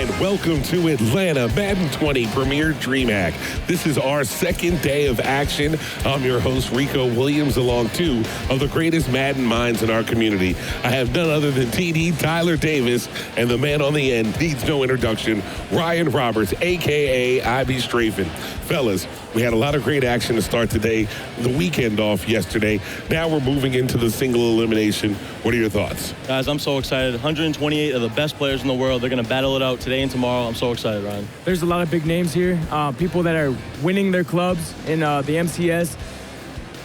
and welcome to Atlanta Madden 20 Premier DreamHack. This is our second day of action. I'm your host, Rico Williams, along two of the greatest Madden minds in our community. I have none other than TD Tyler Davis, and the man on the end needs no introduction, Ryan Roberts, a.k.a. IB Strafen. Fellas, we had a lot of great action to start today, the weekend off yesterday. Now we're moving into the single elimination. What are your thoughts? Guys, I'm so excited. 128 of the best players in the world. They're going to battle it out today and tomorrow. I'm so excited, Ryan. There's a lot of big names here, people that are winning their clubs in the MCS.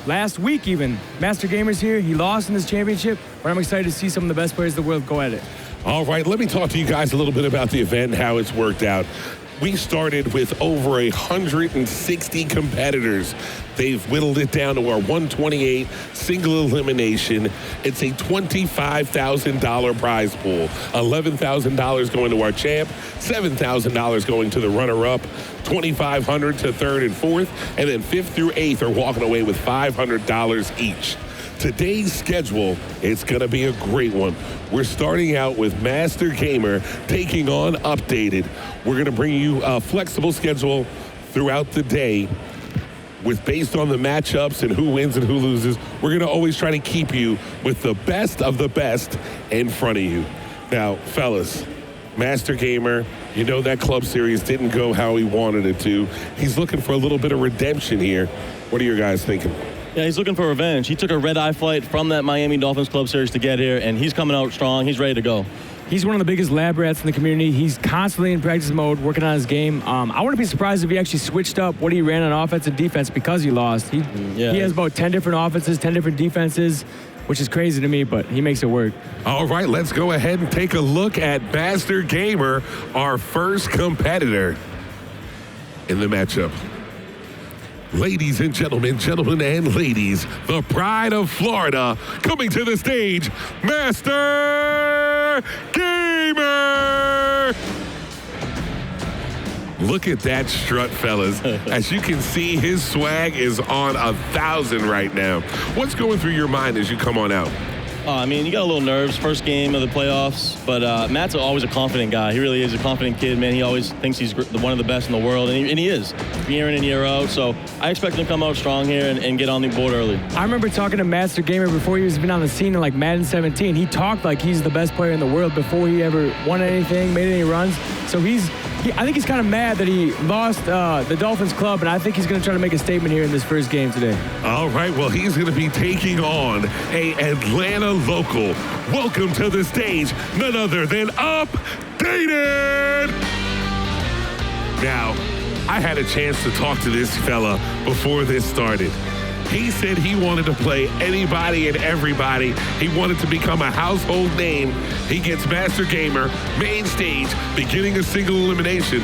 Last week even, Master Gamer's here. He lost in this championship, but I'm excited to see some of the best players in the world go at it. All right, let me talk to you guys a little bit about the event and how it's worked out. We started with over 160 competitors. They've whittled it down to our 128 single elimination. It's a $25,000 prize pool. $11,000 going to our champ, $7,000 going to the runner-up, $2,500 to third and fourth, and then fifth through eighth are walking away with $500 each. Today's schedule, it's going to be a great one. We're starting out with Master Gamer taking on Updated. We're going to bring you a flexible schedule throughout the day based on the matchups and who wins and who loses. We're going to always try to keep you with the best of the best in front of you. Now, fellas, Master Gamer, you know that club series didn't go how he wanted it to. He's looking for a little bit of redemption here. What are your guys thinking? Yeah, he's looking for revenge. He took a red-eye flight from that Miami Dolphins club series to get here, and he's coming out strong. He's ready to go. He's one of the biggest lab rats in the community. He's constantly in practice mode, working on his game. I wouldn't be surprised if he actually switched up what he ran on offense and defense because he lost. He has about 10 different offenses, 10 different defenses, which is crazy to me, but he makes it work. All right, let's go ahead and take a look at Master Gamer, our first competitor in the matchup. Ladies and gentlemen, gentlemen and ladies, the pride of Florida, coming to the stage, Master Gamer! Look at that strut, fellas. As you can see, his swag is on 1,000 right now. What's going through your mind as you come on out? I mean, you got a little nerves, first game of the playoffs, but Matt's always a confident guy. He really is a confident kid, man. He always thinks he's one of the best in the world, and he is, year in and year out. So I expect him to come out strong here and get on the board early. I remember talking to Master Gamer before he was even on the scene in like Madden 17. He talked like he's the best player in the world before he ever won anything, made any runs. So I think he's kind of mad that he lost the Dolphins club, and I think he's going to try to make a statement here in this first game today. All right, well, he's going to be taking on a Atlanta local. Welcome to the stage, none other than Updated. Now, I had a chance to talk to this fella before this started. He said he wanted to play anybody and everybody. He wanted to become a household name. He gets Master Gamer, main stage, beginning a single elimination.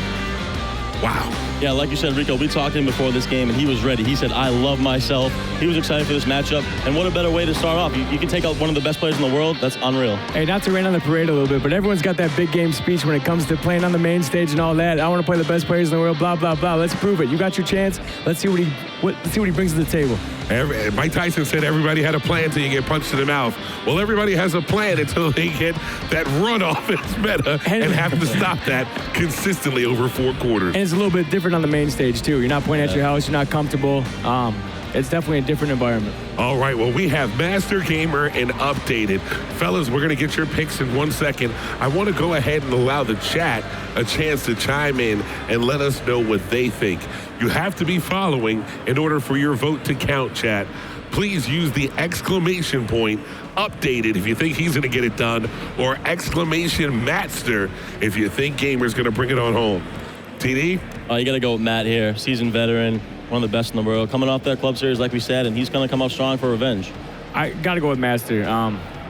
Wow. Yeah, like you said, Rico, we talked to him before this game, and he was ready. He said, I love myself. He was excited for this matchup, and what a better way to start off. You can take out one of the best players in the world. That's unreal. Hey, not to rain on the parade a little bit, but everyone's got that big game speech when it comes to playing on the main stage and all that. I want to play the best players in the world, blah, blah, blah. Let's prove it. You got your chance. Let's see what he brings to the table. Mike Tyson said everybody had a plan until you get punched in the mouth. Well, everybody has a plan until they get that runoff in its meta and have to stop that consistently over 4 quarters. And it's a little bit different on the main stage, too. You're not playing at your house. You're not comfortable. It's definitely a different environment. All right, well, we have Master Gamer and Updated. Fellas, we're going to get your picks in 1 second. I want to go ahead and allow the chat a chance to chime in and let us know what they think. You have to be following in order for your vote to count, chat. Please use the exclamation point Updated if you think he's going to get it done, or exclamation Matster if you think Gamer's going to bring it on home. TD? You got to go with Matt here, seasoned veteran, one of the best in the world, coming off that club series like we said, and he's going to come out strong for revenge. I got to go with Master.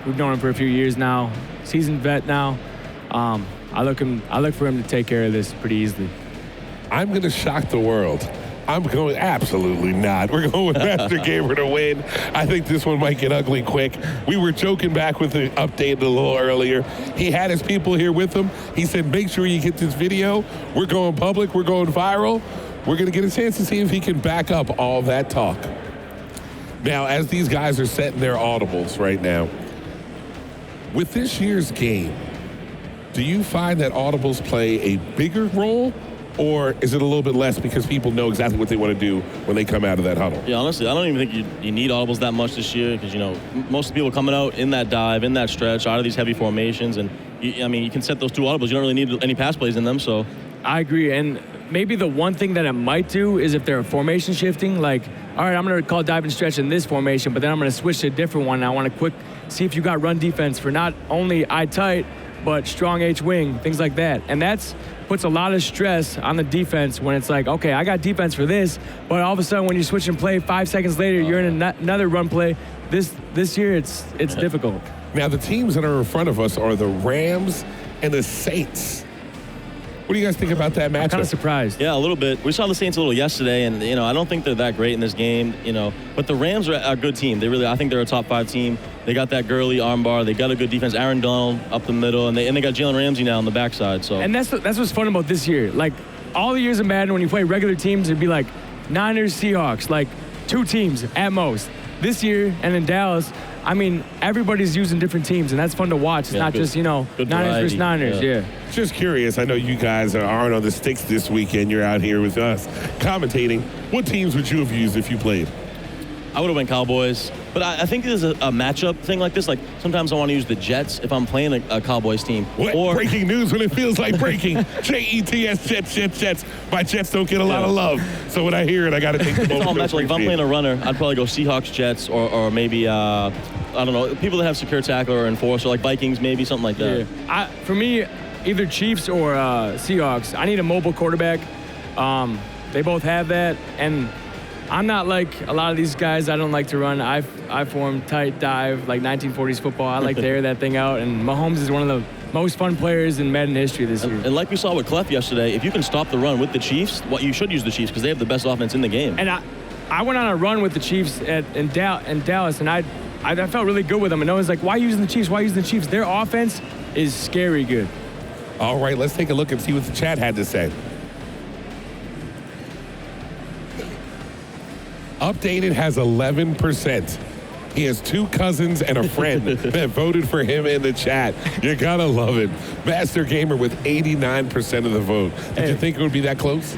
We've known him for a few years now, seasoned vet now. I look for him to take care of this pretty easily. I'm going to shock the world. I'm going, absolutely not. We're going with Master Gamer to win. I think this one might get ugly quick. We were joking back with the update a little earlier. He had his people here with him. He said, make sure you get this video. We're going public. We're going viral. We're going to get a chance to see if he can back up all that talk. Now, as these guys are setting their audibles right now, with this year's game, Do you find that audibles play a bigger role, or is it a little bit less because people know exactly what they want to do when they come out of that huddle? Yeah, honestly, I don't even think you need audibles that much this year because, most people coming out in that dive, in that stretch, out of these heavy formations. And, you can set those 2 audibles. You don't really need any pass plays in them, so. I agree. And maybe the one thing that it might do is if they're formation shifting, like, all right, I'm going to call dive and stretch in this formation, but then I'm going to switch to a different one. And I want to see if you got run defense for not only eye tight, but strong H wing, things like that. And that's puts a lot of stress on the defense when it's like, okay, I got defense for this, but all of a sudden when you switch and play 5 seconds later, you're in another run play. This year, it's difficult. Now, the teams that are in front of us are the Rams and the Saints. What do you guys think about that matchup? I'm kind of surprised. Yeah, a little bit. We saw the Saints a little yesterday, and I don't think they're that great in this game. But the Rams are a good team. I think they're a top 5 team. They got that Gurley armbar. They got a good defense. Aaron Donald up the middle, and they got Jalen Ramsey now on the backside. So. And that's what's fun about this year. Like all the years of Madden, when you play regular teams, it'd be like Niners, Seahawks, like 2 teams at most. This year and in Dallas, everybody's using different teams, and that's fun to watch. It's not just, Niners versus Niners. Yeah. Just curious, I know you guys aren't on the sticks this weekend. You're out here with us commentating. What teams would you have used if you played? I would have went Cowboys. But I think there's a matchup thing like this. Like, sometimes I want to use the Jets if I'm playing a Cowboys team. Or breaking news when it feels like breaking. Jets, Jets. My Jets don't get a lot of love. So when I hear it, I got to take the moment. Like if I'm playing a runner, I'd probably go Seahawks, Jets, or maybe, I don't know, people that have secure tackler or enforcer, like Vikings, maybe, something like that. Yeah. For me, either Chiefs or Seahawks. I need a mobile quarterback. They both have that. And I'm not like a lot of these guys. I don't like to run. I form tight dive like 1940s football. I like to air that thing out. And Mahomes is one of the most fun players in Madden history this year. And like we saw with Clef yesterday, if you can stop the run with the Chiefs, you should use the Chiefs because they have the best offense in the game. And I went on a run with the Chiefs in Dallas, and I felt really good with them. And no one's like, why using the Chiefs? Why using the Chiefs? Their offense is scary good. All right, let's take a look and see what the chat had to say. Updated has 11%. He has 2 cousins and a friend that voted for him in the chat. You gotta love it. Master Gamer with 89% of the vote. Did you think it would be that close?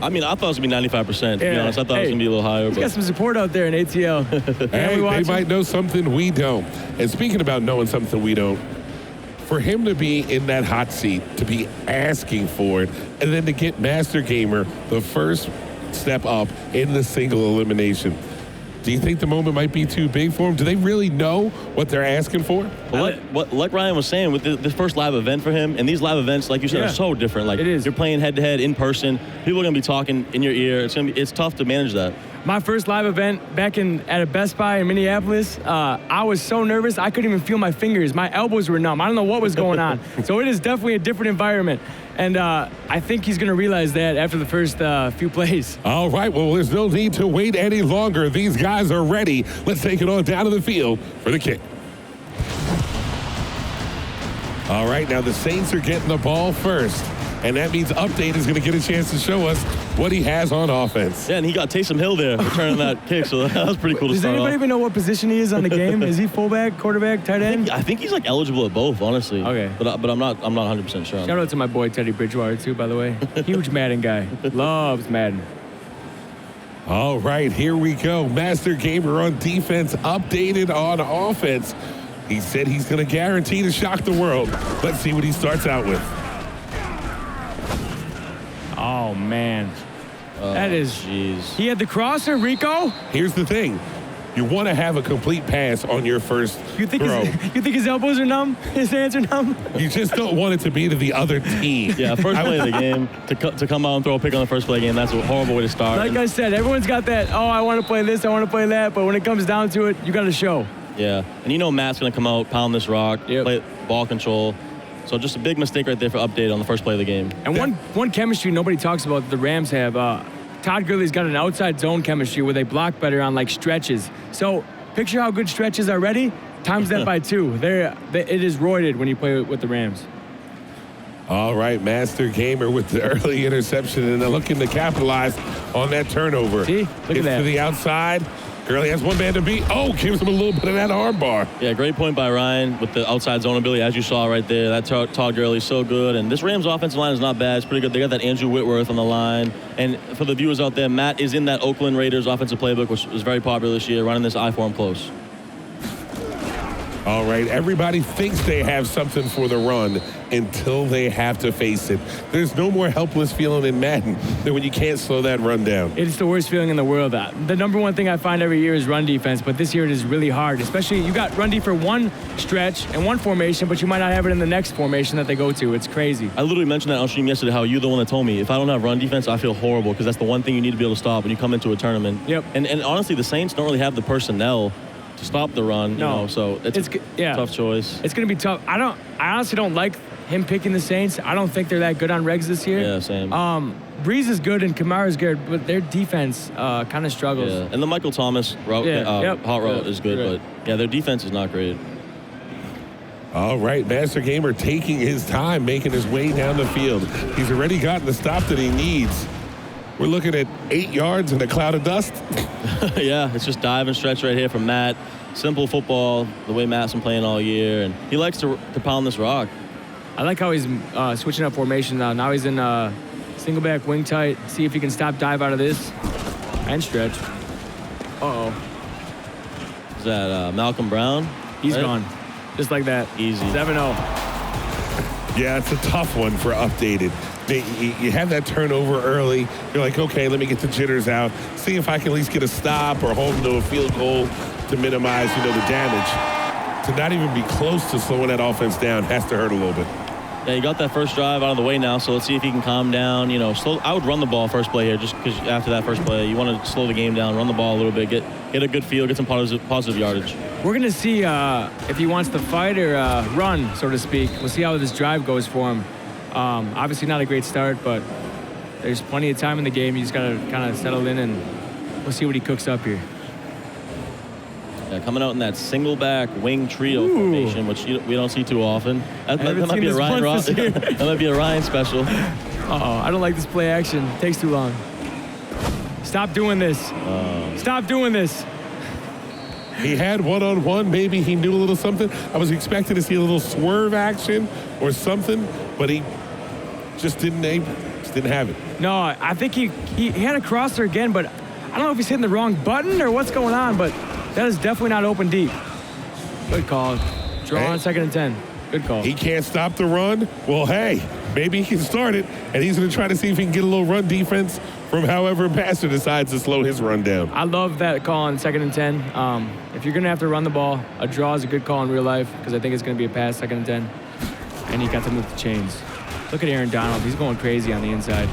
I thought it was going to be 95%, to be honest. I thought it was going to be a little higher. He's got some support out there in ATL. Hey, they might know something we don't. And speaking about knowing something we don't, for him to be in that hot seat, to be asking for it, and then to get Master Gamer the first step up in the single elimination. Do you think the moment might be too big for him? Do they really know what they're asking for? Well, like Ryan was saying, with this first live event for him, and these live events, like you said, are so different. Like, it is. You're playing head-to-head in person. People are going to be talking in your ear. It's tough to manage that. My first live event back at a Best Buy in Minneapolis, I was so nervous I couldn't even feel my fingers. My elbows were numb. I don't know what was going on. So it is definitely a different environment. And I think he's going to realize that after the first few plays. All right, well, there's no need to wait any longer. These guys are ready. Let's take it on down to the field for the kick. All right, now the Saints are getting the ball first. And that means Update is going to get a chance to show us what he has on offense. Yeah, and he got Taysom Hill there returning that kick, so that was pretty cool to start off. Does anybody even know what position he is on the game? Is he fullback, quarterback, tight end? I think he's like eligible at both, honestly. Okay. But I'm not 100% sure. Shout out to my boy Teddy Bridgewater too, by the way. Huge Madden guy. Loves Madden. All right, here we go. Master Gamer on defense, Updated on offense. He said he's going to guarantee to shock the world. Let's see what he starts out with. Oh, man. That is... Jeez. He had the crosser, Rico? Here's the thing. You want to have a complete pass on your first throw. You think his elbows are numb? His hands are numb? You just don't want it to be to the other team. Yeah, first play of the game, to come out and throw a pick on the first play of the game, that's a horrible way to start. Like I said, everyone's got that, I want to play this, I want to play that, but when it comes down to it, you got to show. Yeah, and Matt's going to come out, pound this rock, play ball control. So just a big mistake right there for Update on the first play of the game. And one chemistry nobody talks about that the Rams have, Todd Gurley's got an outside zone chemistry where they block better on like stretches. So picture how good stretches are ready, times that by 2. It is roided when you play with the Rams. All right, Master Gamer with the early interception and they're looking to capitalize on that turnover. See? Look at that. To the outside. Gurley has one man to beat. Oh, gives him a little bit of that arm bar. Yeah, great point by Ryan with the outside zone ability, as you saw right there. That Todd Gurley's so good. And this Rams offensive line is not bad. It's pretty good. They got that Andrew Whitworth on the line. And for the viewers out there, Matt is in that Oakland Raiders offensive playbook, which was very popular this year, running this I form close. All right, everybody thinks they have something for the run until they have to face it. There's no more helpless feeling in Madden than when you can't slow that run down. It's the worst feeling in the world. The number one thing I find every year is run defense, but this year it is really hard. Especially you got run D for one stretch and one formation, but you might not have it in the next formation that they go to. It's crazy. I literally mentioned that on stream yesterday, how you're the one that told me, if I don't have run defense, I feel horrible, because that's the one thing you need to be able to stop when you come into a tournament. Yep. And honestly, the Saints don't really have the personnel to stop the run, you know, so it's a tough choice. It's going to be tough. I honestly don't like him picking the Saints. I don't think they're that good on regs this year. Yeah, same. Breeze is good and Kamara's good, but their defense kind of struggles. Yeah, and the Michael Thomas route, hot route is good, but yeah, their defense is not great. All right, Master Gamer taking his time, making his way down the field. He's already gotten the stop that he needs. We're looking at 8 yards in a cloud of dust. Yeah, it's just dive and stretch right here from Matt. Simple football, the way Matt's been playing all year, and he likes to pound this rock. I like how he's switching up formation now. Now he's in single back wing tight. See if he can stop dive out of this and stretch. Uh-oh. Is that Malcolm Brown? He's gone. Just like that. Easy. 7-0. Yeah, it's a tough one for updated. You have that turnover early. You're like, okay, let me get the jitters out. See if I can at least get a stop or hold them to a field goal to minimize, the damage. To not even be close to slowing that offense down has to hurt a little bit. Yeah, he got that first drive out of the way now, so let's see if he can calm down. I would run the ball first play here, just because after that first play, you want to slow the game down, run the ball a little bit, get a good feel, get some positive yardage. We're going to see if he wants to fight or run, so to speak. We'll see how this drive goes for him. Obviously not a great start, but there's plenty of time in the game. You just got to kind of settle in, and we'll see what he cooks up here. Yeah, coming out in that single back wing trio formation, which we don't see too often. That might be a Ryan that might be a Ryan special. Uh-oh, I don't like this play action. It takes too long. Stop doing this. Stop doing this. He had one-on-one. Maybe he knew a little something. I was expecting to see a little swerve action or something, but he just didn't have it. No, I think he had a crosser again, but I don't know if he's hitting the wrong button or what's going on, but that is definitely not open deep. Good call. Draw on 2nd and 10. Good call. He can't stop the run. Well, hey, maybe he can start it, and he's going to try to see if he can get a little run defense from however Pastor decides to slow his run down. I love that call on 2nd and 10. If you're going to have to run the ball, a draw is a good call in real life, because I think it's going to be a pass, 2nd and 10. And he got to move the chains. Look at Aaron Donald. He's going crazy on the inside.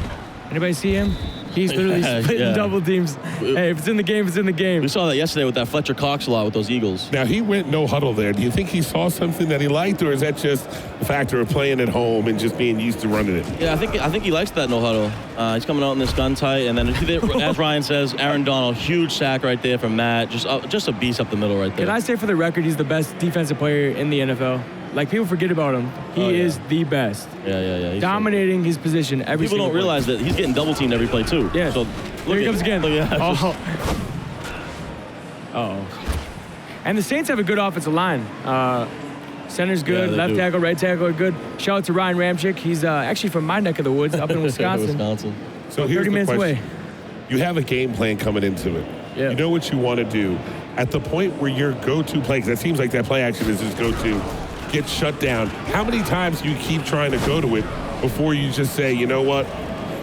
Anybody see him? He's literally splitting double teams. Hey, if it's in the game, it's in the game. We saw that yesterday with that Fletcher Cox lot with those Eagles. Now, he went no huddle there. Do you think he saw something that he liked, or is that just a factor of playing at home and just being used to running it? Yeah, I think he likes that no huddle. He's coming out in this gun tight, and then as Ryan says, Aaron Donald, huge sack right there from Matt. Just a beast up the middle right there. Can I say for the record, he's the best defensive player in the NFL? Like, people forget about him. He is the best. Yeah. Dominating his position every People don't realize that he's getting double teamed every play, too. Yeah. So, here he comes again. Uh-oh. And the Saints have a good offensive line. Center's good. Left tackle, right tackle are good. Shout out to Ryan Ramchick. He's actually from my neck of the woods, up in Wisconsin. So 30 minutes away. You have a game plan coming into it. Yeah. You know what you want to do. At the point where your go-to play, because that seems like that play action is his go-to, gets shut down, how many times do you keep trying to go to it before you just say, you know what,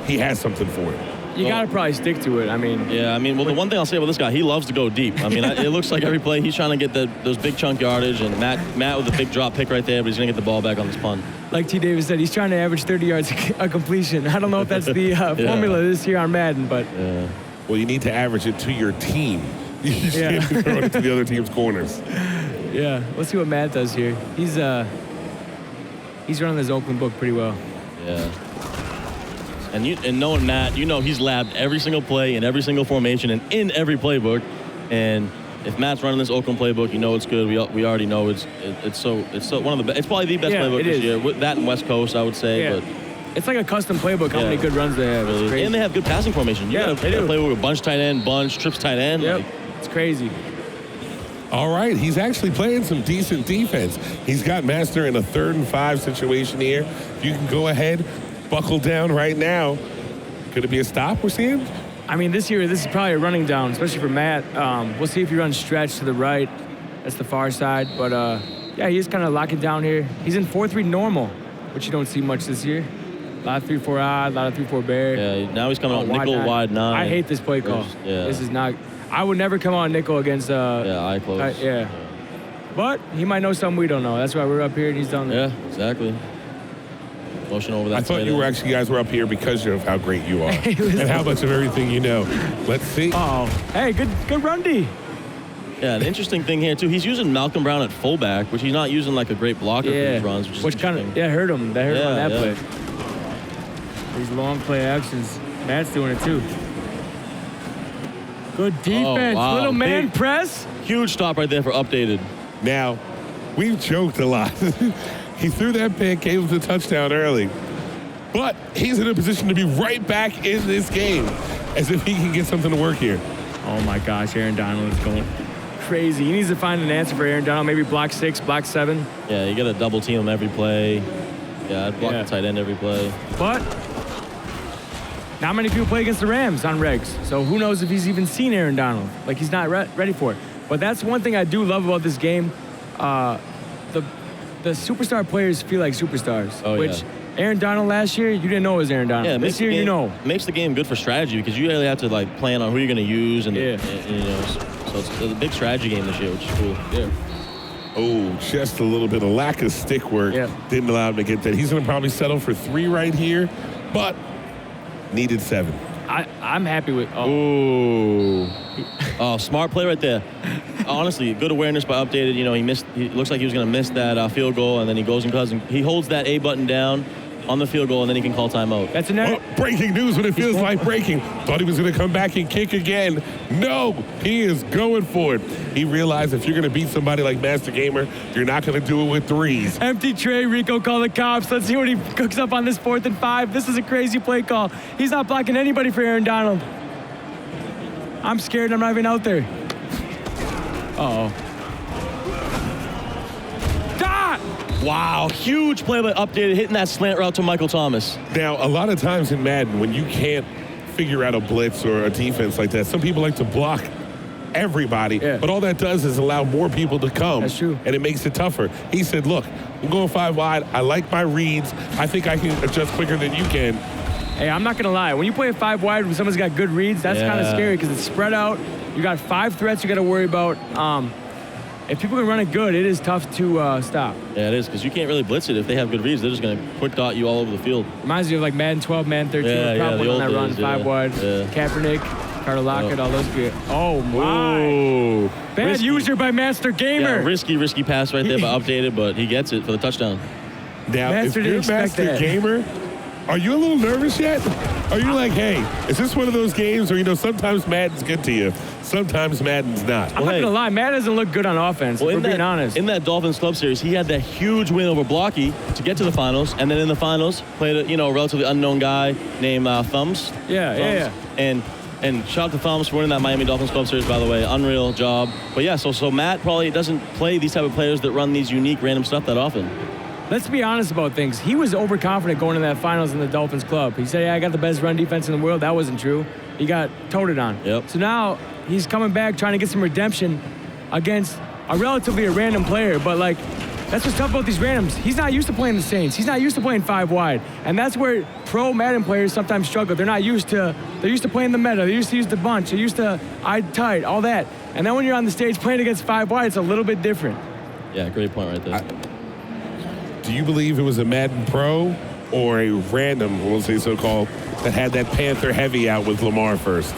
he has something for it? You got to probably stick to it. Well, the one thing I'll say about this guy, he loves to go deep. It looks like every play he's trying to get those big chunk yardage, and Matt with a big drop pick right there, but he's going to get the ball back on this punt. Like T. Davis said, he's trying to average 30 yards a completion. I don't know if that's the formula this year on Madden, but... Yeah. Well, you need to average it to your team. You just can't throw it to the other team's corners. Yeah, let's see what Matt does here. He's running his Oakland book pretty well. Yeah. And knowing Matt, he's labbed every single play in every single formation and in every playbook. And if Matt's running this Oakland playbook, it's good. We already know it's one of the best. It's probably the best playbook this year. With that and West Coast, I would say. Yeah. But it's like a custom playbook. How many good runs they have? Really. And they have good passing formation. You got to play with a bunch tight end, bunch trips tight end. Yep. It's crazy. All right, he's actually playing some decent defense. He's got Master in a 3rd and 5 situation here. You can go ahead, buckle down right now. Could it be a stop we're seeing? I mean, this is probably a running down, especially for Matt. We'll see if he runs stretch to the right. That's the far side. But, yeah, he's kind of locking down here. He's in 4-3 normal, which you don't see much this year. A lot of 3-4 odd, a lot of 3-4 bear. Yeah, now he's coming out nickel wide 9. I hate this play call. Yeah. This is not. I would never come on nickel against. Eye close. Yeah. But he might know something we don't know. That's why we're up here and he's down there. Yeah, exactly. Motion over that. I thought you guys were up here because of how great you are and how much of everything you know. Let's see. Oh, hey, good run D. Yeah, an interesting thing here too. He's using Malcolm Brown at fullback, which he's not using like a great blocker for his runs, which is kind of hurt him. That hurt him on that play. These long play actions. Matt's doing it too. Good defense. Wow. Little man Big, press. Huge stop right there for updated. Now, we've joked a lot. He threw that pick, gave him the touchdown early. But he's in a position to be right back in this game as if he can get something to work here. Oh my gosh, Aaron Donald is going crazy. He needs to find an answer for Aaron Donald. Maybe block 6, block 7. Yeah, you got to double team him every play. Yeah, I'd block the tight end every play. But not many people play against the Rams on regs. So who knows if he's even seen Aaron Donald. Like, he's not ready for it. But that's one thing I do love about this game. The superstar players feel like superstars. Oh, which Aaron Donald last year, you didn't know it was Aaron Donald. Yeah, this year, you know. Makes the game good for strategy because you really have to like plan on who you're going to use and you know. So it's a big strategy game this year, which is cool. Yeah. Oh, just a little bit of lack of stick work didn't allow him to get that. He's going to probably settle for 3 right here, but needed 7. I'm happy with. Oh, smart play right there. Honestly, good awareness by updated. You know, he looks like he was going to miss that field goal, and then he goes and he holds that A button down on the field goal, and then he can call timeout. That's a breaking news when it feels like breaking. Thought he was going to come back and kick again. No, he is going for it. He realized if you're going to beat somebody like Master Gamer, you're not going to do it with 3s. Empty tray, Rico call the cops. Let's see what he cooks up on this 4th and 5. This is a crazy play call. He's not blocking anybody for Aaron Donald. I'm scared. I'm not even out there. Uh-oh. Wow, huge play by updated, hitting that slant route to Michael Thomas. Now, a lot of times in Madden, when you can't figure out a blitz or a defense like that, some people like to block everybody, but all that does is allow more people to come. That's true. And it makes it tougher. He said, look, I'm going 5 wide. I like my reads. I think I can adjust quicker than you can. Hey, I'm not going to lie. When you play 5 wide when someone's got good reads, that's kind of scary because it's spread out. You got 5 threats you got to worry about. If people can run it good, it is tough to stop. Yeah, it is, because you can't really blitz it. If they have good reads, they're just going to quick dot you all over the field. Reminds me of like Madden 12, Madden 13. The old that run, days, 5 wide. Kaepernick, Carter Lockett, all those good. Oh, my. Ooh. Bad user by Master Gamer. Yeah, risky pass right there by updated, but he gets it for the touchdown. Now, if you're Master Gamer, are you a little nervous yet? Are you like, hey, is this one of those games where, you know, sometimes Madden's good to you, sometimes Madden's not? I'm not going to lie, Madden doesn't look good on offense, if we're being honest. In that Dolphins Club Series, he had that huge win over Blocky to get to the finals, and then in the finals, played a relatively unknown guy named Thumbs. Yeah. And shout out to Thumbs for winning that Miami Dolphins Club Series, by the way. Unreal job. But yeah, so Matt probably doesn't play these type of players that run these unique random stuff that often. Let's be honest about things. He was overconfident going to that finals in the Dolphins club. He said, I got the best run defense in the world. That wasn't true. He got toted on. Yep. So now he's coming back trying to get some redemption against a relatively random player. But, like, that's what's tough about these randoms. He's not used to playing the Saints. He's not used to playing 5 wide. And that's where pro Madden players sometimes struggle. They're used to playing the meta. They're used to use the bunch. They're used to eye tight, all that. And then when you're on the stage playing against 5 wide, it's a little bit different. Yeah, great point right there. Do you believe it was a Madden Pro or a random, we'll say so-called, that had that Panther heavy out with Lamar first?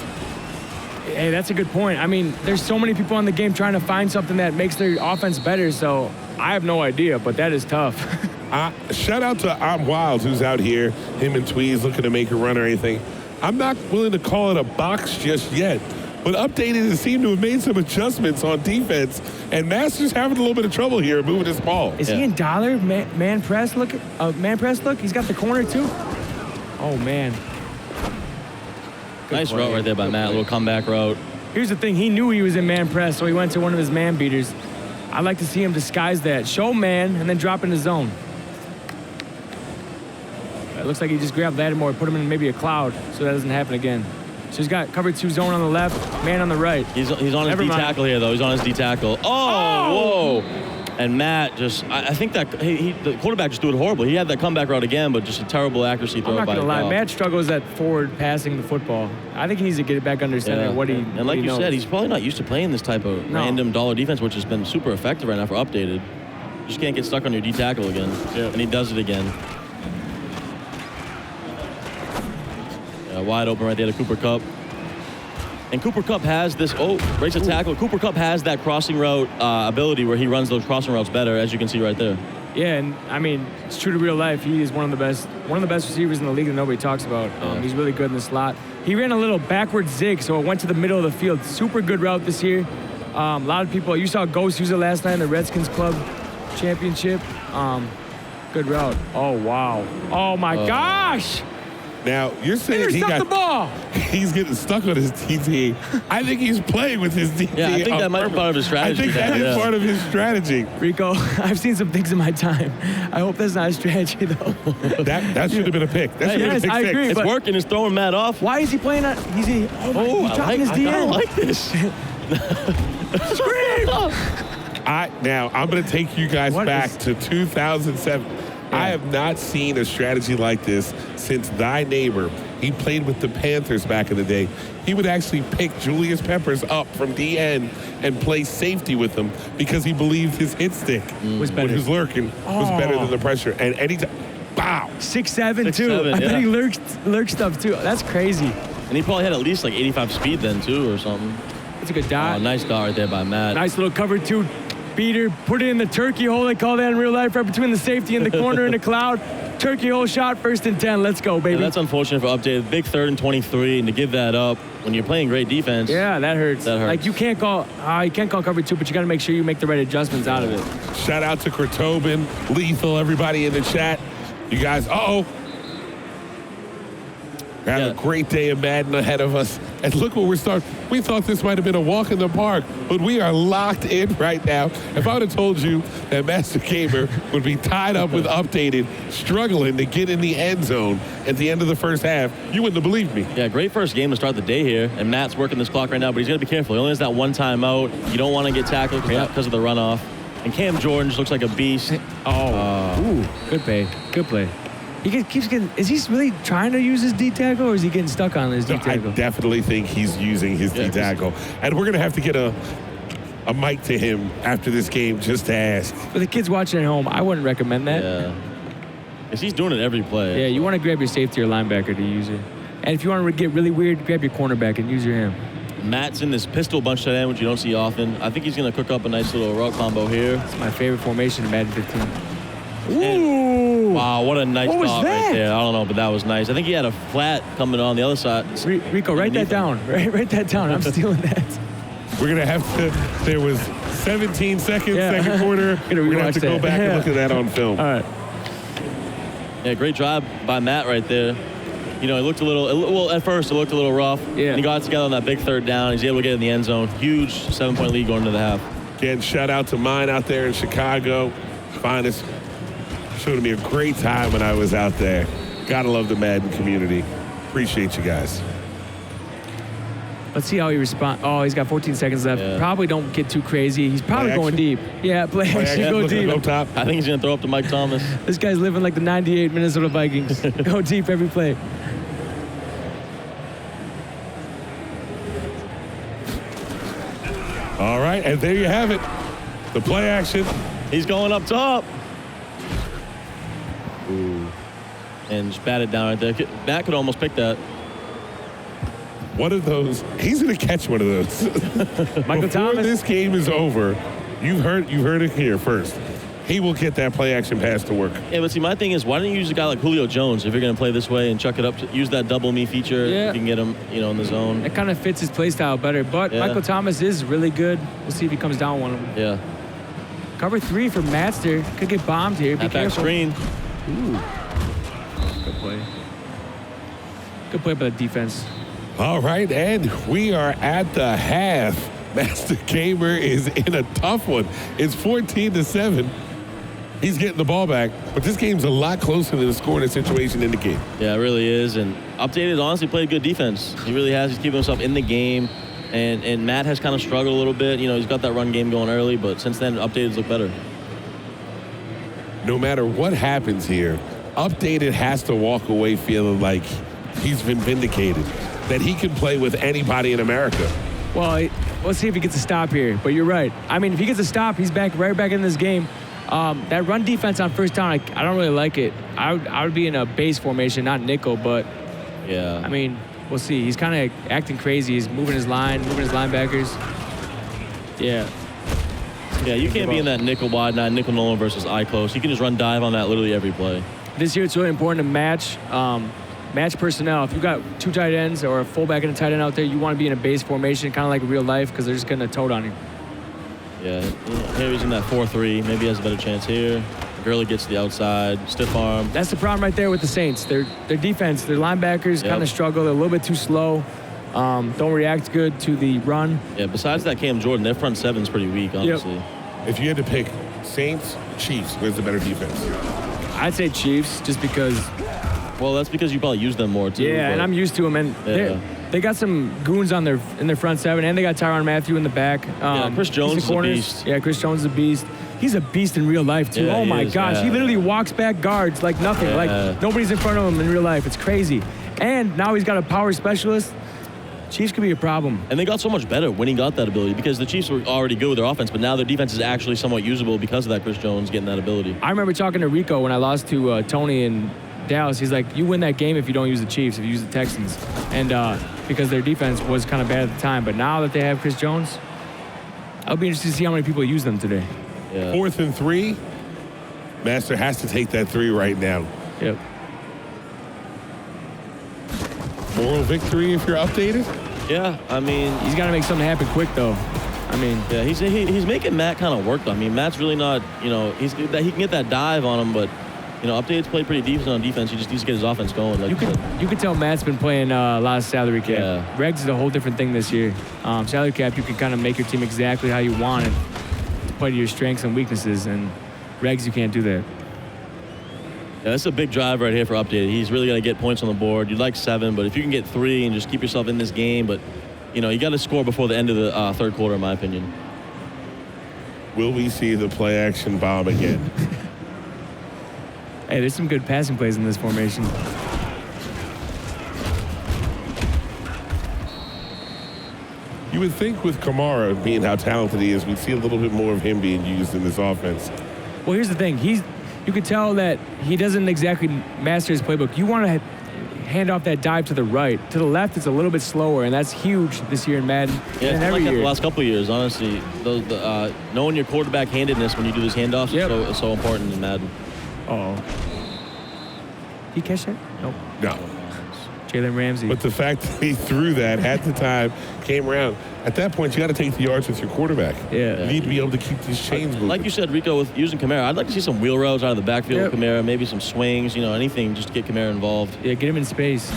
Hey, that's a good point. I mean, there's so many people on the game trying to find something that makes their offense better, so I have no idea, but that is tough. Shout out to I'm Wild, who's out here, him and Tweez looking to make a run or anything. I'm not willing to call it a box just yet, but updated and seemed to have made some adjustments on defense, and Master's having a little bit of trouble here moving his ball. Is he in dollar man press look? Man press look? He's got the corner too? Oh, man. Nice route right there by Matt, a little comeback route. here's the thing. He knew he was in man press, so he went to one of his man beaters. I'd like to see him disguise that. Show man, and then drop in the zone. It looks like he just grabbed Lattimore, put him in maybe a cloud, so that doesn't happen again. So he's got cover 2 zone on the left, man on the right. He's on his D tackle here, though. He's on his D tackle. Oh, whoa. And Matt just, I think that the quarterback just threw it horrible. He had that comeback route again, but just a terrible accuracy throw. I'm not by going to lie. Goff. Matt struggles at forward passing the football. I think he needs to get it back under center. And like you said, he's probably not used to playing this type of random dollar defense, which has been super effective right now for updated. Just can't get stuck on your D tackle again. And he does it again. Wide open right there to Cooper Kupp. And Cooper Kupp has this, breaks a tackle. Cooper Kupp has that crossing route ability where he runs those crossing routes better, as you can see right there. Yeah, and I mean, it's true to real life. He is one of the best receivers in the league that nobody talks about. He's really good in the slot. He ran a little backward zig, so it went to the middle of the field. Super good route this year. A lot of people, you saw Ghost use it last night in the Redskins Club Championship. Good route. Oh, wow. Oh, my gosh. Now, you're saying the ball. He's getting stuck on his DT. I think he's playing with his DT. Yeah, I think that might be part of his strategy. I think that is part of his strategy. Rico, I've seen some things in my time. I hope that's not a strategy, though. That should have been a pick. That should have been a pick I agree. It's working. It's throwing Matt off. Why is he playing that? He's dropping his DN. I like this. Scream! Now, I'm going to take you guys back to 2007. I have not seen a strategy like this since Thy Neighbor. He played with the Panthers back in the day. He would actually pick Julius Peppers up from DN and play safety with him because he believed his hit stick was better. when he was lurking was better than the pressure. And anytime, bow. 6'7", too. 6'7", I bet he lurked stuff, too. That's crazy. And he probably had at least like 85 speed then, too, or something. That's a good dot. Nice dot right there by Matt. Nice little cover 2 beater. Put it in the turkey hole. They call that in real life, right between the safety and the corner and the cloud. Turkey hole shot, 1st and 10. Let's go, baby. Yeah, that's unfortunate for updated. Big 3rd and 23, and to give that up when you're playing great defense. Yeah, that hurts. That hurts. Like, you can't call cover 2, but you got to make sure you make the right adjustments out of it. Shout out to Kurtobin, Lethal, everybody in the chat. You guys, we have a great day of Madden ahead of us. And look where we're starting. We thought this might have been a walk in the park, but we are locked in right now. If I would have told you that Master Gamer would be tied up with updated, struggling to get in the end zone at the end of the first half, you wouldn't have believed me. Yeah, great first game to start the day here. And Matt's working this clock right now, but he's got to be careful. He only has that one timeout. You don't want to get tackled because of the runoff. And Cam Jordan just looks like a beast. Good play. Good play. He keeps getting. Is he really trying to use his D tackle, or is he getting stuck on his D tackle? I definitely think he's using his D tackle, and we're gonna have to get a mic to him after this game just to ask. For the kids watching at home, I wouldn't recommend that. Yeah, because he's doing it every play. Yeah, you want to grab your safety or linebacker to use it, and if you want to get really weird, grab your cornerback and use your hand. Matt's in this pistol bunch tight end, which you don't see often. I think he's gonna cook up a nice little route combo here. It's my favorite formation in Madden 15. Ooh! Wow, what a nice dot that? right there. I don't know, but that was nice. I think he had a flat coming on the other side. Rico, write that down. Write that down. I'm stealing that. We're going to have to, there was 17 seconds, second quarter. We're going to have to go back and look at that on film. All right. Yeah, great drive by Matt right there. You know, it looked a little, well, at first it looked a little rough. Yeah. And he got it together on that big 3rd down. He's able to get in the end zone. Huge 7-point lead going into the half. Again, shout out to mine out there in Chicago. Finest. Showed me a great time when I was out there. Gotta love the Madden community. Appreciate you guys. Let's see how he responds. Oh, he's got 14 seconds left. Yeah. Probably don't get too crazy. He's probably going deep. Yeah, play action, go deep. Go top. I think he's going to throw up to Mike Thomas. This guy's living like the 98 Minnesota Vikings. Go deep every play. All right, and there you have it. The play action. He's going up top. Ooh. And just bat it down right there. Matt could almost pick that. One of those. He's going to catch one of those. Michael Thomas. Before this game is over, you've heard it here first. He will get that play action pass to work. Yeah, but see, my thing is, why don't you use a guy like Julio Jones if you're going to play this way and chuck it up? Use that double me feature. Yeah. You can get him, in the zone. That kind of fits his play style better. But Michael Thomas is really good. We'll see if he comes down one of them. Yeah. Cover 3 for Matster. Could get bombed here. Be That back careful. screen. Ooh. Good play. Good play by the defense. All right, and we are at the half. Master Gamer is in a tough one. It's 14-7. He's getting the ball back, but this game's a lot closer than the score in the situation indicate. Yeah, it really is. And Updated honestly played good defense. He really has. He's keeping himself in the game. And Matt has kind of struggled a little bit. You know, he's got that run game going early, but since then, Updated's look better. No matter what happens here, Updated has to walk away feeling like he's been vindicated, that he can play with anybody in America. Well, let's see if he gets a stop here. But you're right. I mean, if he gets a stop, he's right back in this game. That run defense on first down, I don't really like it. I would be in a base formation, not nickel, but yeah. I mean, we'll see. He's kind of acting crazy. He's moving his linebackers. Yeah. Yeah, you can't be in that nickel wide, not nickel Nolan versus eye close. You can just run dive on that literally every play. This year, it's really important to match personnel. If you've got two tight ends or a fullback and a tight end out there, you want to be in a base formation, kind of like real life, because they're just going to tote on you. Yeah, here he's in that 4-3. Maybe he has a better chance here. Gurley gets to the outside, stiff arm. That's the problem right there with the Saints. Their defense, their linebackers kind of struggle. They're a little bit too slow. Don't react good to the run. Yeah, besides that Cam Jordan, their front seven's pretty weak, honestly. Yep. If you had to pick Saints, Chiefs, where's the better defense? I'd say Chiefs, just because. Well, that's because you probably use them more, too. Yeah, and I'm used to them. And they got some goons in their front seven, and they got Tyrann Mathieu in the back. Chris Jones is a beast. Yeah, Chris Jones is a beast. He's a beast in real life, too. Yeah, oh, my gosh. Yeah. He literally walks back guards like nothing. Yeah. Like, nobody's in front of him in real life. It's crazy. And now he's got a power specialist. Chiefs could be a problem. And they got so much better when he got that ability, because the Chiefs were already good with their offense, but now their defense is actually somewhat usable because of that Chris Jones getting that ability. I remember talking to Rico when I lost to Tony in Dallas. He's like, you win that game if you don't use the Chiefs, if you use the Texans. And because their defense was kind of bad at the time. But now that they have Chris Jones, I'll be interested to see how many people use them today. Yeah. 4th and 3. Master has to take that 3 right now. Yep. Moral victory if you're Updated? Yeah, I mean, he's got to make something happen quick, though. I mean, yeah, he's making Matt kind of work, though. I mean, Matt's really not, he can get that dive on him, but, Updated's played pretty decent on defense. He just needs to get his offense going. Like you could tell Matt's been playing a lot of salary cap. Yeah. Regs is a whole different thing this year. Salary cap, you can kind of make your team exactly how you want it to play to your strengths and weaknesses, and Regs, you can't do that. Yeah, that's a big drive right here for Updated. He's really got to get points on the board. You'd like 7, but if you can get 3 and just keep yourself in this game, but, you got to score before the end of the third quarter, in my opinion. Will we see the play-action bomb again? Hey, there's some good passing plays in this formation. You would think with Kamara being how talented he is, we'd see a little bit more of him being used in this offense. Well, here's the thing. You could tell that he doesn't exactly master his playbook. You want to hand off that dive to the right. To the left, it's a little bit slower, and that's huge this year in Madden. Yeah, and every year. The last couple of years, honestly. Knowing your quarterback handedness when you do this handoff is so important in Madden. Uh-oh. Did he catch that? Nope. No. Jalen Ramsey. But the fact that he threw that at the time, came around, at that point, you got to take the yards with your quarterback. Yeah. You need to be able to keep these chains moving. Like you said, Rico, with using Kamara, I'd like to see some wheel routes out of the backfield with Kamara, maybe some swings, anything just to get Kamara involved. Yeah, get him in space.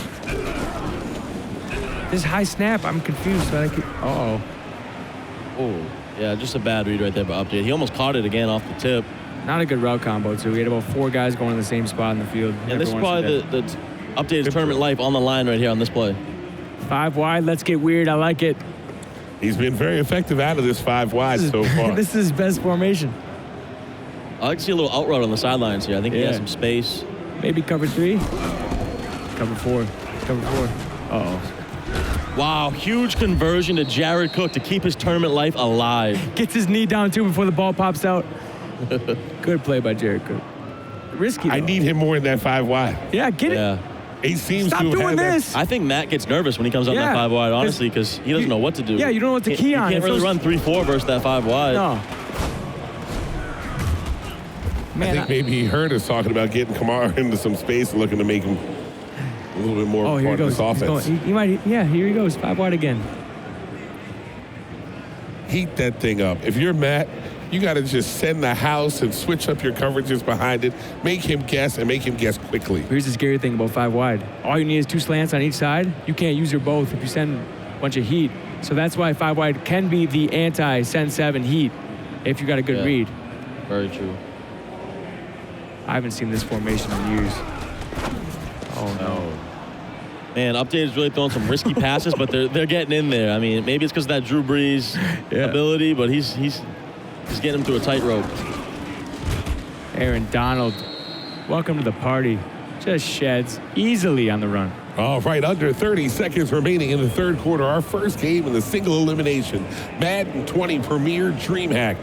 This high snap, I'm confused. Uh-oh. Oh, yeah, just a bad read right there by Update. He almost caught it again off the tip. Not a good route combo, too. We had about 4 guys going in the same spot in the field. And this is probably the Updated tournament life on the line right here on this play. 5 wide, let's get weird. I like it. He's been very effective out of this 5 wide so far. This is his best formation. I like to see a little out route on the sidelines here. I think he has some space. Maybe cover 3. Cover 4. Uh-oh. Wow, huge conversion to Jared Cook to keep his tournament life alive. Gets his knee down, too, before the ball pops out. Good play by Jared Cook. Risky, though. I need him more in that 5 wide. Yeah, get it. Yeah. He seems Stop to have doing had this. I think Matt gets nervous when he comes out that 5 wide, honestly, because he doesn't know what to do. Yeah, you don't know what to key on. You can't really run 3-4 versus that 5 wide. No. Man, I think maybe he heard us talking about getting Kamara into some space and looking to make him a little bit more part of this offense. He might, here he goes, 5 wide again. Heat that thing up. If you're Matt, You got to just send the house and switch up your coverages behind it. Make him guess and make him guess quickly. Here's the scary thing about 5 wide. All you need is 2 slants on each side. You can't use your both if you send a bunch of heat. So that's why 5 wide can be the anti-send 7 heat if you got a good read. Very true. I haven't seen this formation in years. Oh, no. Man, Update is really throwing some risky passes, but they're getting in there. I mean, maybe it's because of that Drew Brees ability, but he's getting him through a tightrope. Aaron Donald, welcome to the party. Just sheds easily on the run. All right, under 30 seconds remaining in the third quarter. Our first game in the single elimination. Madden 20 Premier DreamHack.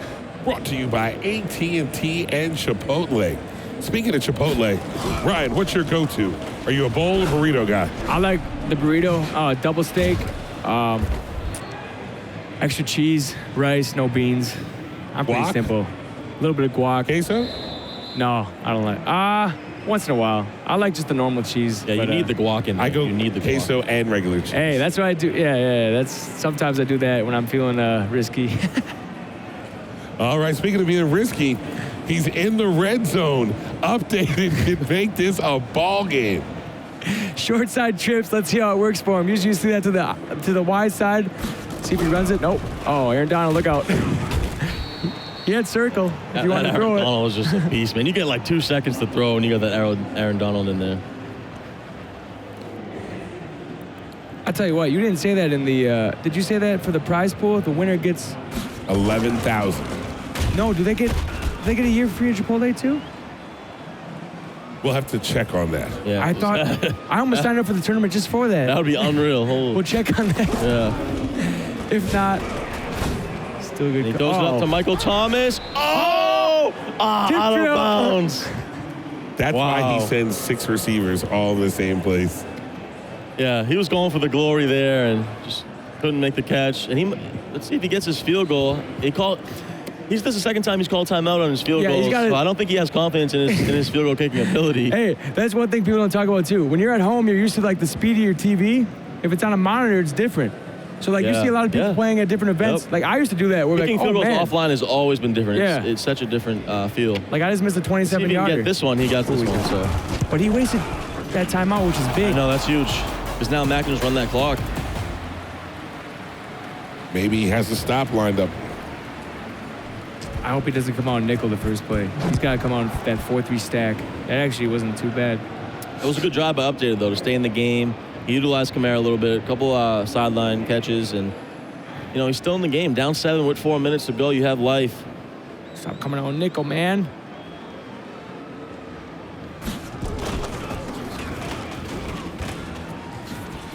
Brought to you by AT&T and Chipotle. Speaking of Chipotle, Ryan, what's your go-to? Are you a bowl or burrito guy? I like the burrito, double steak, extra cheese, rice, no beans. I'm pretty simple. A little bit of guac. Queso? No, I don't like. Once in a while. I like just the normal cheese. Yeah, you need the guac in there. I go you need the guac. queso and regular cheese. Hey, that's what I do. Yeah. Sometimes I do that when I'm feeling risky. All right, speaking of being risky, he's in the red zone. Updated can make this a ball game. Short side trips. Let's see how it works for him. Usually you see that to the wide side. See if he runs it. Nope. Oh, Aaron Donald, look out. He had circle if you want to throw Aaron it. Donald was just a beast, man. You get like 2 seconds to throw, and you got that Aaron Donald in there. I tell you what, you didn't say that in the. Did you say that for the prize pool? The winner gets 11,000. No, do they get a year free at Chipotle too? We'll have to check on that. Yeah, I thought I almost signed up for the tournament just for that. that would be unreal. We'll check on that. Yeah. If not, still good. He goes up to Michael Thomas. Oh! Out of bounds. That's why he sends 6 receivers all in the same place. Yeah, he was going for the glory there and just couldn't make the catch. And let's see if he gets his field goal. This is the second time he's called timeout on his field goals. So I don't think he has confidence in his field goal kicking ability. Hey, that's one thing people don't talk about too. When you're at home, you're used to like the speed of your TV. If it's on a monitor, it's different. So like you see a lot of people playing at different events. Yep. Like I used to do that. We're kicking like, field goals offline has always been different. Yeah. It's such a different feel. Like I just missed a 27-yarder. Get this one. He got this one. So. But he wasted that timeout, which is big. No, that's huge. Because now Mac can just run that clock. Maybe he has a stop lined up. I hope he doesn't come out nickel the first play. He's got to come out that 4-3 stack. That actually wasn't too bad. It was a good job by Updated, though, to stay in the game. He utilized Kamara a little bit, a couple sideline catches, and, he's still in the game. Down 7 with 4 minutes to go. You have life. Stop coming out nickel, man.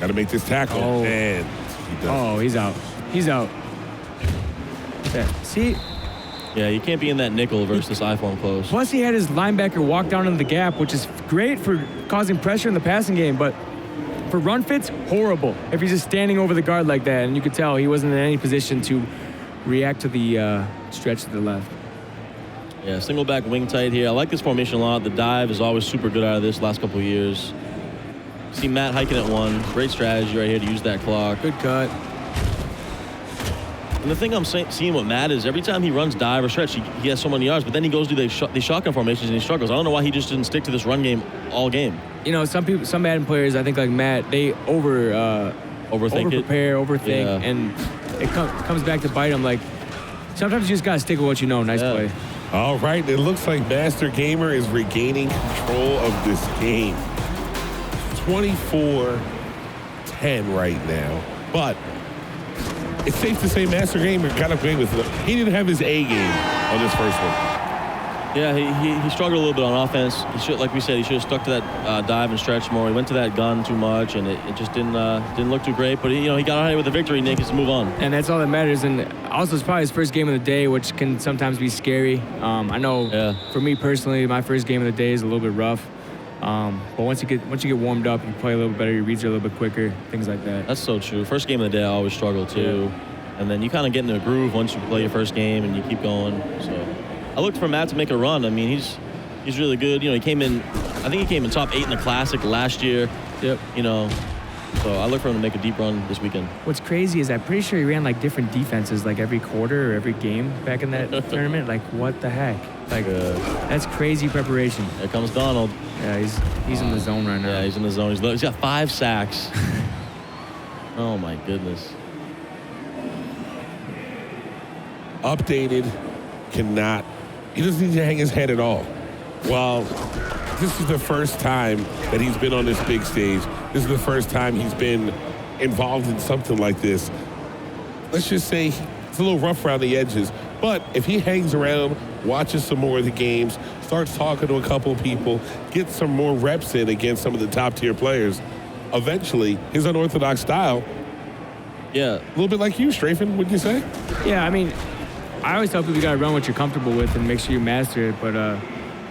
Got to make this tackle. Oh. And he's out. He's out. See? Yeah, you can't be in that nickel versus this iPhone close. Plus, he had his linebacker walk down into the gap, which is great for causing pressure in the passing game, but for run fits, horrible. If he's just standing over the guard like that, and you could tell he wasn't in any position to react to the stretch to the left. Yeah, single back wing tight here. I like this formation a lot. The dive is always super good out of this last couple of years. See Matt hiking at 1. Great strategy right here to use that clock. Good cut. And the thing I'm seeing with Matt is every time he runs dive or stretch, he has so many yards, but then he goes to these shotgun formations and he struggles. I don't know why he just didn't stick to this run game all game. Some Madden players, I think like Matt, they overthink, and it comes back to bite them. Like, sometimes you just got to stick with what you know. Nice play. All right, it looks like Master Gamer is regaining control of this game. 24-10 right now, but it's safe to say Master Gamer got away with it. He didn't have his A game on this first one. Yeah, he struggled a little bit on offense. Like we said, he should have stuck to that dive and stretch more. He went to that gun too much, and it just didn't look too great. But he got out here with a victory. Nick has to move on. And that's all that matters. And also, it's probably his first game of the day, which can sometimes be scary. I know for me personally, my first game of the day is a little bit rough. But once you get warmed up, you play a little better, your reads are a little bit quicker, things like that. That's so true. First game of the day, I always struggle too. Yeah. And then you kind of get in a groove once you play your first game and you keep going. So I looked for Matt to make a run. I mean, he's really good. He came in, I think he came in top 8 in the Classic last year. Yep. So I look for him to make a deep run this weekend. What's crazy is I'm pretty sure he ran like different defenses like every quarter or every game back in that tournament. Like, what the heck? Like, that's crazy preparation. Here comes Donald. Yeah, he's in the zone right now. Yeah, he's in the zone. He's got 5 sacks. Oh, my goodness. Updated, he doesn't need to hang his head at all. Well, this is the first time that he's been on this big stage. This is the first time he's been involved in something like this. Let's just say it's a little rough around the edges. But if he hangs around, watches some more of the games, starts talking to a couple of people, gets some more reps in against some of the top-tier players, eventually his unorthodox style, yeah, a little bit like you, Strafin, would you say? Yeah, I mean, I always tell people you got to run what you're comfortable with and make sure you master it. But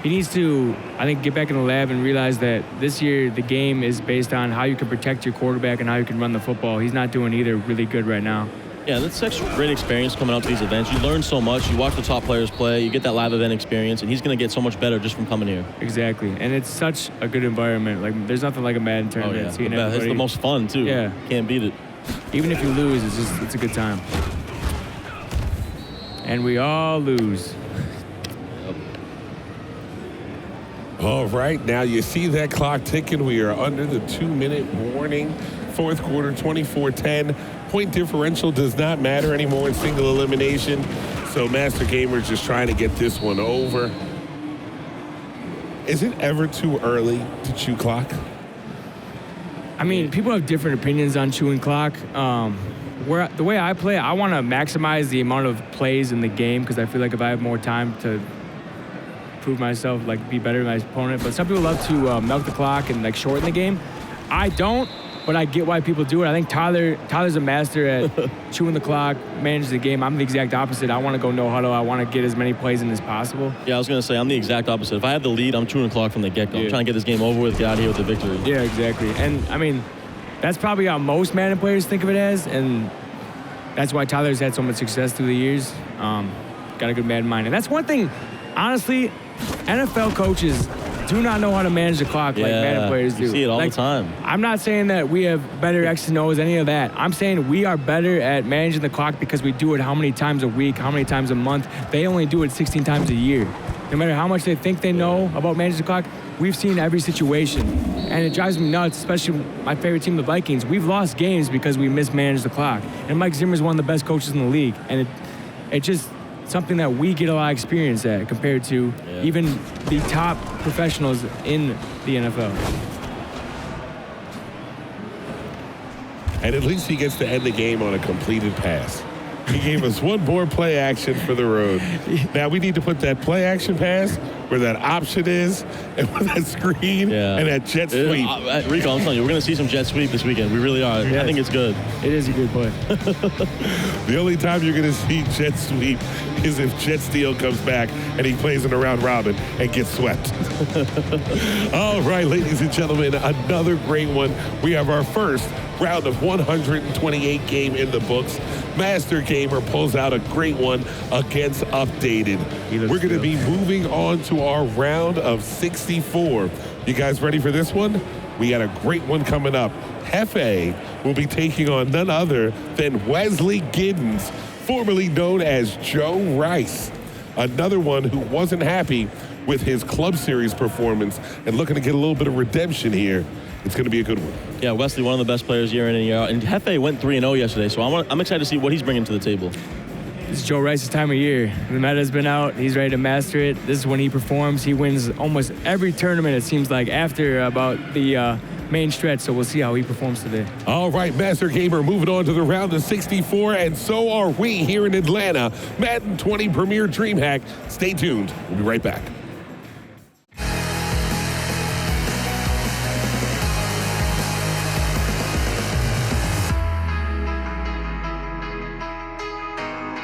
he needs to, I think, get back in the lab and realize that this year the game is based on how you can protect your quarterback and how you can run the football. He's not doing either really good right now. Yeah, that's such great experience coming out to these events. You learn so much. You watch the top players play. You get that live event experience, and he's going to get so much better just from coming here. Exactly, and it's such a good environment. Like, there's nothing like a Madden tournament. Oh, yeah. It's the most fun, too. Yeah. Can't beat it. Even if you lose, it's a good time. And we all lose. All right, now you see that clock ticking. We are under the 2-minute warning. Fourth quarter, 24-10. Point differential does not matter anymore in single elimination. So Master Gamer's just trying to get this one over. Is it ever too early to chew clock? I mean, people have different opinions on chewing clock. The way I play, I want to maximize the amount of plays in the game because I feel like if I have more time to prove myself, like be better than my opponent. But some people love to milk the clock and like shorten the game. I don't, but I get why people do it. I think Tyler's a master at chewing the clock, manage the game. I'm the exact opposite. I want to go no huddle. I want to get as many plays in as possible. Yeah, I was going to say, I'm the exact opposite. If I have the lead, I'm chewing the clock from the get-go. I'm trying to get this game over with, get out of here with the victory. Yeah, exactly. And, I mean, that's probably how most Madden players think of it as, and that's why Tyler's had so much success through the years. Got a good Madden mind. And that's one thing, honestly, NFL coaches do not know how to manage the clock like Madden players do. You see it all the time. I'm not saying that we have better X's and O's, any of that. I'm saying we are better at managing the clock because we do it how many times a week, how many times a month. They only do it 16 times a year. No matter how much they think they know about managing the clock, we've seen every situation. And it drives me nuts, especially my favorite team, the Vikings. We've lost games because we mismanaged the clock. And Mike Zimmer's one of the best coaches in the league. And it just something that we get a lot of experience at compared to even the top professionals in the NFL. And at least he gets to end the game on a completed pass. He gave us one more play action for the road. Now we need to put that play action pass where that option is, and with that screen and that jet sweep. Rico, I'm telling you, we're going to see some jet sweep this weekend. We really are. Yes. I think it's good. It is a good play. The only time you're going to see jet sweep is if Jet Steele comes back and he plays in a round robin and gets swept. All right, ladies and gentlemen, another great one. We have our first round of 128 game in the books. Master Gamer pulls out a great one against Updated. We're going to be moving on to our round of 64. You guys ready for this one? We got a great one coming up. Hefe will be taking on none other than Wesley Giddens, formerly known as Joe Rice. Another one who wasn't happy with his Club Series performance and looking to get a little bit of redemption here. It's going to be a good one. Yeah, Wesley, one of the best players year in and year out. And Hefe went 3-0 yesterday, so I'm excited to see what he's bringing to the table. This is Joe Rice's time of year. The meta's been out. He's ready to master it. This is when he performs. He wins almost every tournament, it seems like, after about the main stretch, so we'll see how he performs today. All right, Master Gamer moving on to the round of 64, and so are we here in Atlanta. Madden 20 Premier DreamHack. Stay tuned. We'll be right back.